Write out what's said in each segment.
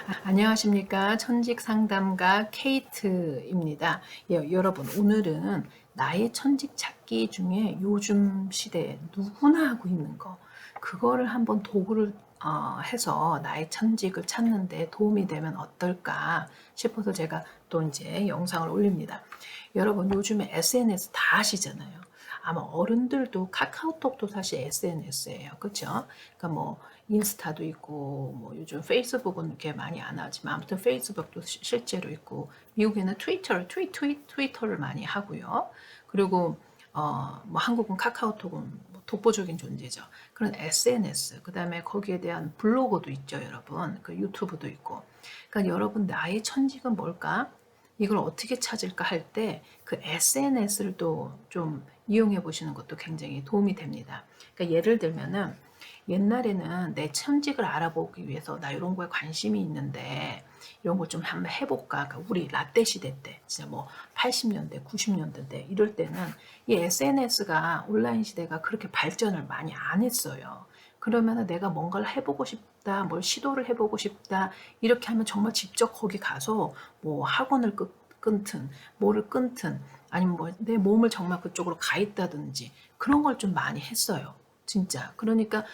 안녕하십니까. 천직 상담가 케이트입니다. 예, 여러분, 오늘은 나의 천직 찾기 중에 요즘 시대에 누구나 하고 있는 거, 그거를 한번 도구를 해서 나의 천직을 찾는데 도움이 되면 어떨까 싶어서 제가 또 이제 영상을 올립니다. 여러분, 요즘에 SNS 다 하시잖아요. 아마 어른들도 카카오톡도 사실 SNS예요. 그렇죠? 그러니까 뭐 인스타도 있고 뭐 요즘 페이스북은 이렇게 많이 안 하지만 아무튼 페이스북도 실제로 있고 미국에는 트위터를 많이 하고요. 그리고 뭐 한국은 카카오톡은 뭐 독보적인 존재죠. 그런 SNS, 그다음에 거기에 대한 블로그도 있죠, 여러분. 그 유튜브도 있고. 그러니까 여러분 나의 천직은 뭘까? 이걸 어떻게 찾을까 할 때 그 SNS를 또 좀 이용해 보시는 것도 굉장히 도움이 됩니다. 그러니까 예를 들면은 옛날에는 내 천직을 알아보기 위해서 나 이런 거에 관심이 있는데 이런 걸 좀 한번 해볼까. 그러니까 우리 라떼 시대 때, 진짜 뭐 80년대, 90년대 때 이럴 때는 이 SNS가 온라인 시대가 그렇게 발전을 많이 안 했어요. 그러면 내가 뭔가를 해보고 싶다, 뭘 시도를 해보고 싶다, 이렇게 하면 정말 직접 거기 가서 뭐 학원을 끊든, 뭐를 끊든, 아니면 뭐 내 몸을 정말 그쪽으로 가 있다든지 그런 걸 좀 많이 했어요. 진짜. 그러니까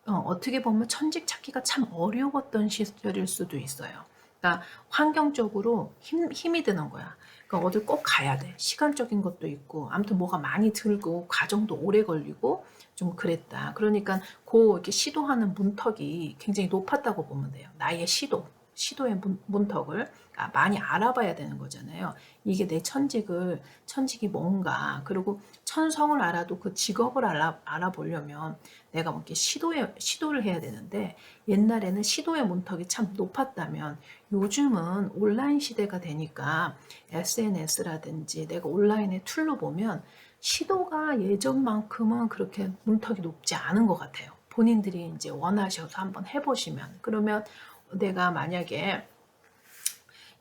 어떻게 보면 천직 찾기가 참 어려웠던 시절일 수도 있어요. 그러니까 환경적으로 힘이 드는 거야. 그러니까 어딜 꼭 가야 돼. 시간적인 것도 있고, 아무튼 뭐가 많이 들고, 과정도 오래 걸리고, 좀 그랬다. 그러니까 이렇게 시도하는 문턱이 굉장히 높았다고 보면 돼요. 나의 시도의 문턱을 많이 알아봐야 되는 거잖아요. 이게 내 천직이 뭔가, 그리고 천성을 알아도 그 직업을 알아보려면 내가 뭐 이렇게 시도를 해야 되는데, 옛날에는 시도의 문턱이 참 높았다면 요즘은 온라인 시대가 되니까 SNS라든지 내가 온라인의 툴로 보면 시도가 예전만큼은 그렇게 문턱이 높지 않은 것 같아요. 본인들이 이제 원하셔서 한번 해보시면. 그러면 내가 만약에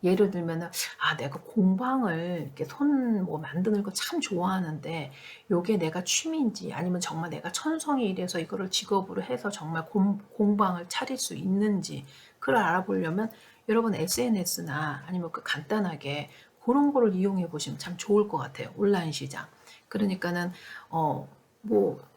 예를 들면은 내가 공방을 이렇게 손 뭐 만드는 거 참 좋아하는데 요게 내가 취미인지 아니면 정말 내가 천성이 이래서 이거를 직업으로 해서 정말 공방을 차릴 수 있는지 그걸 알아보려면 여러분 SNS나 아니면 그 간단하게 그런 거를 이용해 보시면 참 좋을 것 같아요. 온라인 시장. 그러니까는 뭐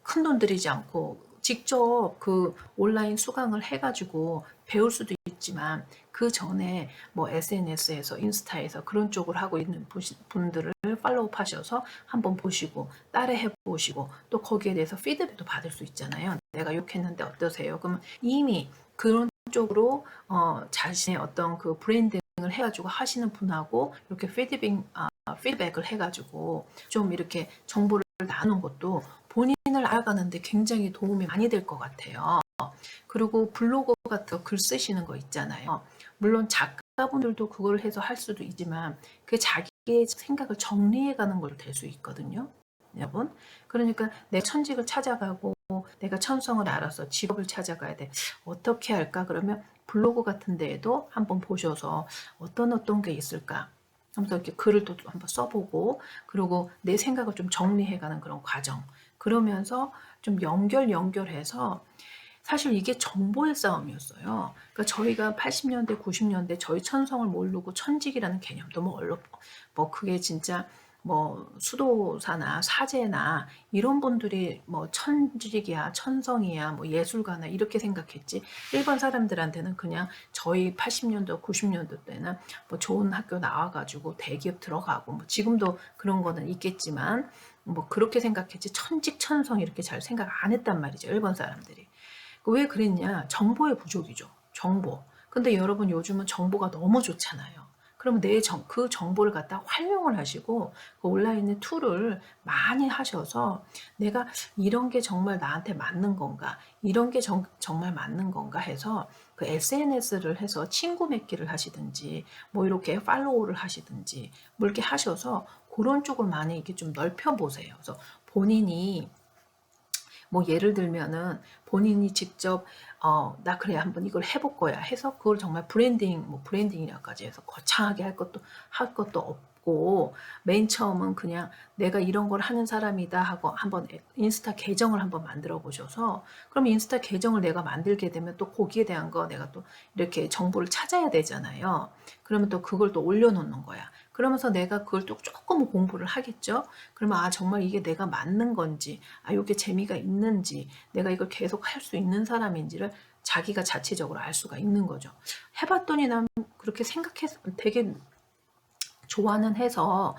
큰 돈 들이지 않고 직접 그 온라인 수강을 해가지고 배울 수도 있지만 그 전에 뭐 SNS에서 인스타에서 그런 쪽을 하고 있는 분들을 팔로우 하셔서 한번 보시고 따라해 보시고 또 거기에 대해서 피드백도 받을 수 있잖아요. 내가 이렇게 했는데 어떠세요? 그러면 이미 그런 쪽으로 자신의 어떤 그 브랜딩을 해가지고 하시는 분하고 이렇게 피드백을 해가지고 좀 이렇게 정보를 나누는 것도 본인을 알아가는데 굉장히 도움이 많이 될 것 같아요. 그리고 블로그 같은 글 쓰시는 거 있잖아요. 물론 작가분들도 그걸 해서 할 수도 있지만 그 자기의 생각을 정리해가는 걸로 될 수 있거든요. 여러분. 그러니까 내 천직을 찾아가고 내가 천성을 알아서 직업을 찾아가야 돼. 어떻게 할까? 그러면 블로그 같은 데에도 한번 보셔서 어떤 게 있을까? 하면서 이렇게 글을 또 한번 써보고 그리고 내 생각을 좀 정리해가는 그런 과정. 그러면서 좀 연결해서 사실 이게 정보의 싸움이었어요. 그러니까 저희가 80년대, 90년대 저희 천성을 모르고 천직이라는 개념도 뭐 그게 진짜 뭐 수도사나 사제나 이런 분들이 뭐 천직이야, 천성이야, 뭐 예술가나 이렇게 생각했지. 일반 사람들한테는 그냥 저희 80년대, 90년대 때는 뭐 좋은 학교 나와가지고 대기업 들어가고 뭐 지금도 그런 거는 있겠지만 뭐 그렇게 생각했지 천직, 천성 이렇게 잘 생각 안 했단 말이죠. 일본 사람들이. 왜 그랬냐? 정보의 부족이죠. 정보. 근데 여러분 요즘은 정보가 너무 좋잖아요. 그러면 그 정보를 갖다 활용을 하시고 그 온라인의 툴을 많이 하셔서 내가 이런 게 정말 나한테 맞는 건가? 이런 게 정말 맞는 건가 해서 그 SNS를 해서 친구 맺기를 하시든지 뭐 이렇게 팔로우를 하시든지 뭐 이렇게 하셔서 그런 쪽을 많이 이렇게 좀 넓혀 보세요. 그래서 본인이 뭐 예를 들면은 본인이 직접 나 그래 한번 이걸 해볼 거야 해서 그걸 정말 브랜딩이라까지 해서 거창하게 할 것도 잡고 맨 처음은 그냥 내가 이런 걸 하는 사람이다 하고 한번 인스타 계정을 한번 만들어 보셔서, 그럼 인스타 계정을 내가 만들게 되면 또 거기에 대한 거 내가 또 이렇게 정보를 찾아야 되잖아요. 그러면 또 그걸 또 올려놓는 거야. 그러면서 내가 그걸 또 조금 공부를 하겠죠. 그러면 아 정말 이게 내가 맞는 건지, 아 이게 재미가 있는지, 내가 이걸 계속 할 수 있는 사람인지를 자기가 자체적으로 알 수가 있는 거죠. 해봤더니 난 그렇게 생각해서 되게 좋아는 해서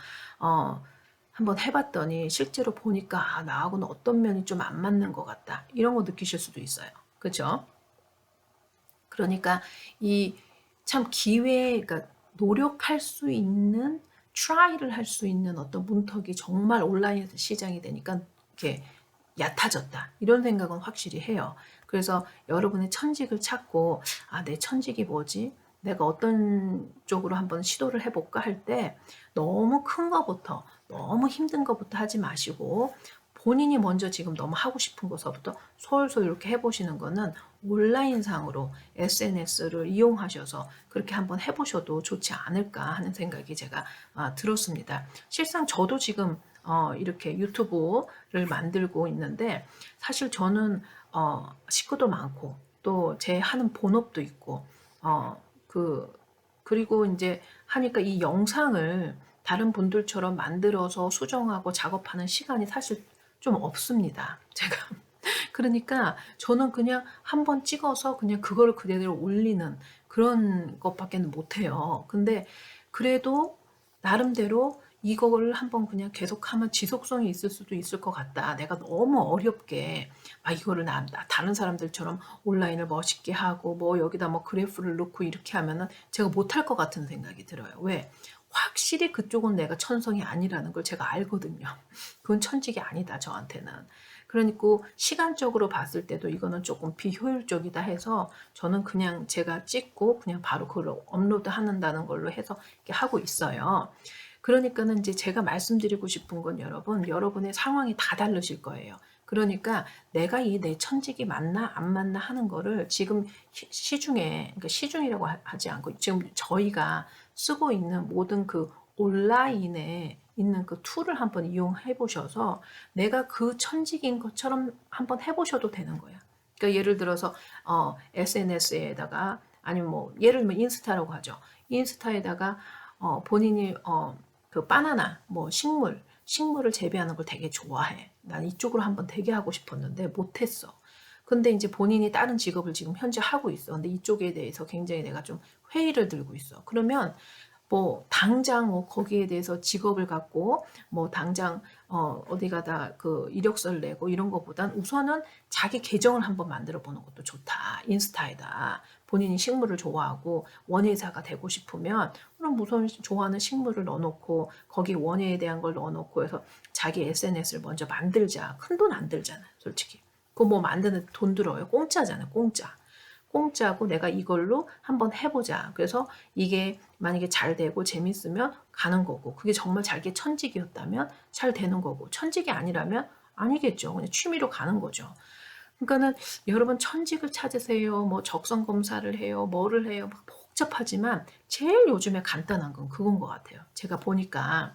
한번 해봤더니 실제로 보니까 아, 나하고는 어떤 면이 좀 안 맞는 것 같다, 이런 거 느끼실 수도 있어요. 그죠? 그러니까 이 참 기회, 그러니까 노력할 수 있는, 트라이를 할 수 있는 어떤 문턱이 정말 온라인 시장이 되니까 이렇게 얕아졌다, 이런 생각은 확실히 해요. 그래서 여러분의 천직을 찾고 아, 내 천직이 뭐지? 내가 어떤 쪽으로 한번 시도를 해볼까 할 때 너무 큰 거부터, 너무 힘든 거부터 하지 마시고 본인이 먼저 지금 너무 하고 싶은 것부터 솔솔 이렇게 해보시는 거는 온라인상으로 SNS를 이용하셔서 그렇게 한번 해보셔도 좋지 않을까 하는 생각이 제가 들었습니다. 실상 저도 지금 이렇게 유튜브를 만들고 있는데 사실 저는 식구도 많고 또 제 하는 본업도 있고 그리고 이제 하니까 이 영상을 다른 분들처럼 만들어서 수정하고 작업하는 시간이 사실 좀 없습니다. 제가. 그러니까 저는 그냥 한번 찍어서 그냥 그거를 그대로 올리는 그런 것밖에 못해요. 근데 그래도 나름대로 이거를 한번 그냥 계속하면 지속성이 있을 수도 있을 것 같다. 내가 너무 어렵게 막 이거를 다른 사람들처럼 온라인을 멋있게 하고 뭐 여기다 뭐 그래프를 넣고 이렇게 하면은 제가 못할 것 같은 생각이 들어요. 왜? 확실히 그쪽은 내가 천성이 아니라는 걸 제가 알거든요. 그건 천직이 아니다, 저한테는. 그러니까 시간적으로 봤을 때도 이거는 조금 비효율적이다 해서 저는 그냥 제가 찍고 그냥 바로 그걸 업로드 한다는 걸로 해서 이렇게 하고 있어요. 그러니까는 이제 제가 말씀드리고 싶은 건 여러분의 상황이 다 다르실 거예요. 그러니까 내가 이 내 천직이 맞나 안 맞나 하는 거를 지금 시중에, 그러니까 시중이라고 하지 않고 지금 저희가 쓰고 있는 모든 그 온라인에 있는 그 툴을 한번 이용해 보셔서 내가 그 천직인 것처럼 한번 해보셔도 되는 거야. 그러니까 예를 들어서 SNS에다가 아니면 뭐 예를 들면 인스타라고 하죠. 인스타에다가 본인이 그 바나나 뭐 식물을 재배하는 걸 되게 좋아해. 난 이쪽으로 한번 되게 하고 싶었는데 못했어. 근데 이제 본인이 다른 직업을 지금 현재 하고 있어. 근데 이쪽에 대해서 굉장히 내가 좀 회의를 들고 있어. 그러면 뭐 당장 뭐 거기에 대해서 직업을 갖고 뭐 당장 어디 가다 그 이력서를 내고 이런 것보단 우선은 자기 계정을 한번 만들어 보는 것도 좋다. 인스타에다 본인이 식물을 좋아하고 원예사가 되고 싶으면 그럼 우선 좋아하는 식물을 넣어놓고 거기 원예에 대한 걸 넣어놓고 해서 자기 SNS를 먼저 만들자. 큰 돈 안 들잖아, 솔직히. 그거 뭐 만드는 돈 들어요. 공짜잖아요, 공짜. 공짜고 내가 이걸로 한번 해보자. 그래서 이게 만약에 잘 되고 재밌으면 가는 거고, 그게 정말 자기 천직이었다면 잘 되는 거고, 천직이 아니라면 아니겠죠. 그냥 취미로 가는 거죠. 그러니까는 여러분 천직을 찾으세요. 뭐 적성 검사를 해요. 뭐를 해요. 막 복잡하지만 제일 요즘에 간단한 건 그건 것 같아요. 제가 보니까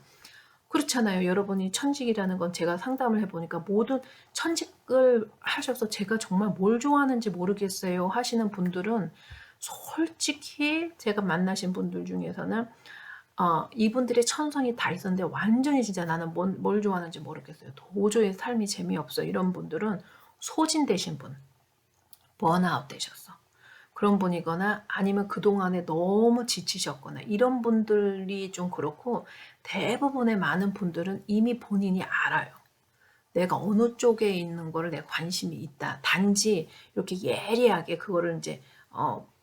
그렇잖아요. 여러분이 천직이라는 건 제가 상담을 해보니까 모든 천직을 하셔서 제가 정말 뭘 좋아하는지 모르겠어요 하시는 분들은 솔직히 제가 만나신 분들 중에서는 이분들의 천성이 다 있었는데 완전히 진짜 나는 뭘 좋아하는지 모르겠어요. 도저히 삶이 재미없어. 이런 분들은 소진되신 분, 번아웃 되셨어. 그런 분이거나 아니면 그동안에 너무 지치셨거나 이런 분들이 좀 그렇고 대부분의 많은 분들은 이미 본인이 알아요. 내가 어느 쪽에 있는 거를 내가 관심이 있다. 단지 이렇게 예리하게 그거를 이제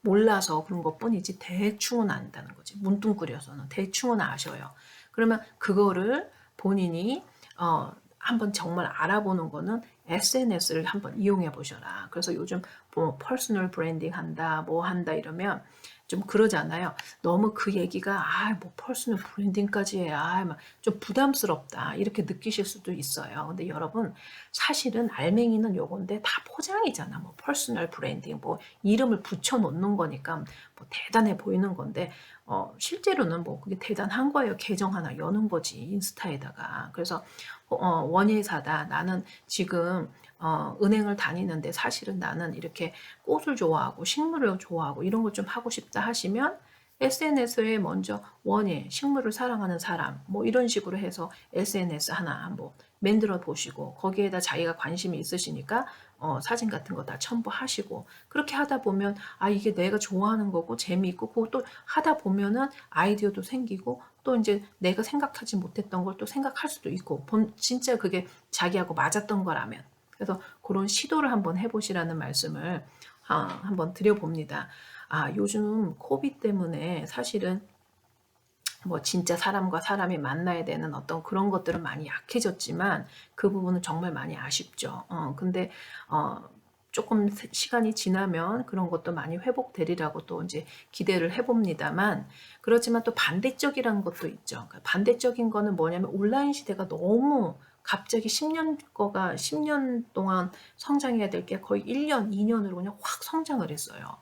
몰라서 그런 것뿐이지 대충은 안다는 거지. 문둥그려서는 대충은 아셔요. 그러면 그거를 본인이 한번 정말 알아보는 거는 SNS를 한번 이용해 보셔라. 그래서 요즘 뭐 퍼스널 브랜딩 한다, 뭐 한다 이러면 좀 그러잖아요. 너무 그 얘기가 뭐 퍼스널 브랜딩까지 해. 막 좀 부담스럽다. 이렇게 느끼실 수도 있어요. 근데 여러분 사실은 알맹이는 요건데 다 포장이잖아. 뭐 퍼스널 브랜딩 뭐 이름을 붙여 놓는 거니까 뭐 대단해 보이는 건데 실제로는 뭐 그게 대단한 거예요. 계정 하나 여는 거지 인스타에다가. 그래서 원예사다. 나는 지금 은행을 다니는데 사실은 나는 이렇게 꽃을 좋아하고 식물을 좋아하고 이런 걸 좀 하고 싶다 하시면 SNS에 먼저 원예, 식물을 사랑하는 사람 뭐 이런 식으로 해서 SNS 하나 뭐 만들어 보시고 거기에다 자기가 관심이 있으시니까 사진 같은 거 다 첨부하시고 그렇게 하다 보면 이게 내가 좋아하는 거고 재미있고 그것도 하다 보면은 아이디어도 생기고 또 이제 내가 생각하지 못했던 걸 또 생각할 수도 있고 진짜 그게 자기하고 맞았던 거라면 그래서 그런 시도를 한번 해보시라는 말씀을 한번 드려봅니다. 요즘 코비드 때문에 사실은 뭐 진짜 사람과 사람이 만나야 되는 어떤 그런 것들은 많이 약해졌지만 그 부분은 정말 많이 아쉽죠. 근데 조금 시간이 지나면 그런 것도 많이 회복되리라고 또 이제 기대를 해봅니다만 그렇지만 또 반대적이라는 것도 있죠. 그러니까 반대적인 거는 뭐냐면 온라인 시대가 너무 갑자기 10년 거가 10년 동안 성장해야 될 게 거의 1년, 2년으로 그냥 확 성장을 했어요.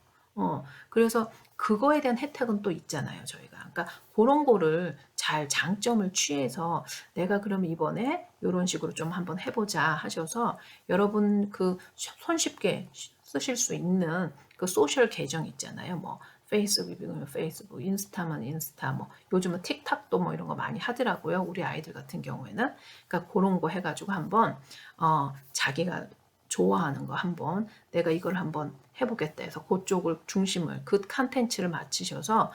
그래서 그거에 대한 혜택은 또 있잖아요, 저희가. 그러니까 그런 거를 잘 장점을 취해서 내가 그럼 이번에 이런 식으로 좀 한번 해보자 하셔서 여러분 그 손쉽게 쓰실 수 있는 그 소셜 계정 있잖아요. 뭐 페이스북이면 페이스북, 인스타면 인스타, 뭐 요즘은 틱톡도 뭐 이런 거 많이 하더라고요. 우리 아이들 같은 경우에는. 그러니까 그런 거 해가지고 한번 자기가 좋아하는 거 한번 내가 이걸 한번 해보겠다 해서 그쪽을 중심을 그 컨텐츠를 맞추셔서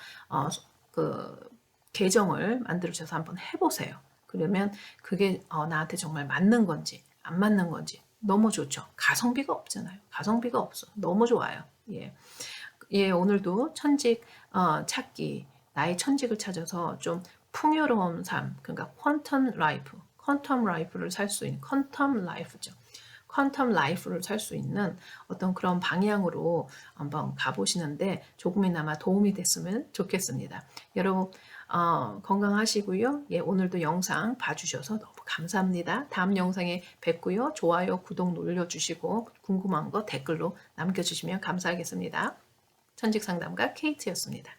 그 계정을 만들어서 한번 해보세요. 그러면 그게 나한테 정말 맞는 건지 안 맞는 건지 너무 좋죠. 가성비가 없잖아요. 가성비가 없어. 너무 좋아요. 예. 예, 오늘도 천직 찾기 나의 천직을 찾아서 좀 풍요로운 삶, 그러니까 퀀텀 라이프를 살 수 있는 퀀텀 라이프죠. 퀀텀 라이프를 살 수 있는 어떤 그런 방향으로 한번 가보시는데 조금이나마 도움이 됐으면 좋겠습니다. 여러분 건강하시고요. 예, 오늘도 영상 봐주셔서 너무 감사합니다. 다음 영상에 뵙고요. 좋아요, 구독 눌러주시고 궁금한 거 댓글로 남겨주시면 감사하겠습니다. 천직상담가 케이트였습니다.